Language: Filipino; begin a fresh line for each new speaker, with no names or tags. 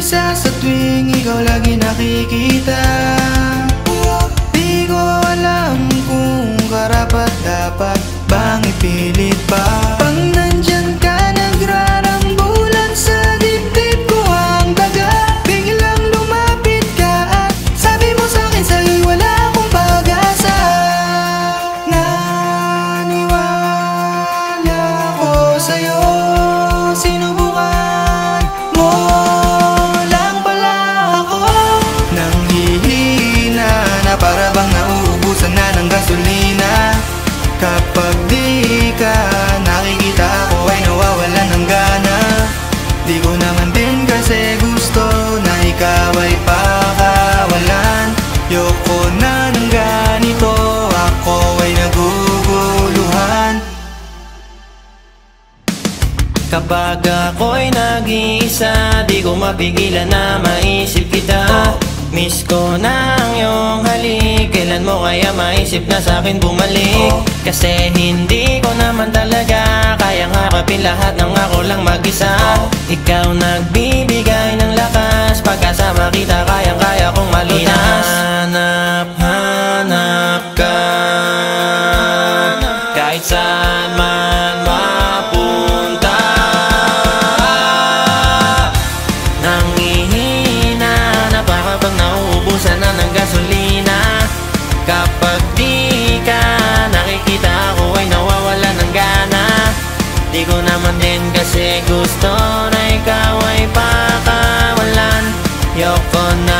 mag-isa sa tuwing ikaw lagi nakikita. Di ko alam kung karapat-dapat bang ipilit pa. Pag nandyan ka, nagrarambulan sa dibdib ko ang daga. Biglang lumapit ka at sabi mo sa'kin, sa'yo'y wala akong pag-asa. Naniwala ko sa'yo, sinubukan mo lang pala ako. Nanghihina na para bang nauubusan na ng gasolina. Kapag di ka nakikita, ako ay nawawalan ng gana. Di ko naman din kasi gusto na ikaw ay pakawalan. Yoko na ng ganito, ako ay naguguluhan.
Kapag ako'y nag-iisa, di ko mapigilan na maisip kita. Miss ko na ang iyong halik, kailan mo kaya maisip na sa'kin bumalik? Kasi hindi ko naman talaga kayang harapin lahat ng ako lang mag-isa. Ikaw nagbibigay ng lakas, pagkasama kita kayang-kaya kong malutas. Hanap ka, kahit saan man mapunta. Nanghihina na para bang nauubusan na ng gasolina. Kapag di ka nakikita, ako ay nawawala ng gana. Di ko naman din kasi gusto na ikaw ay pakawalan. Yoko na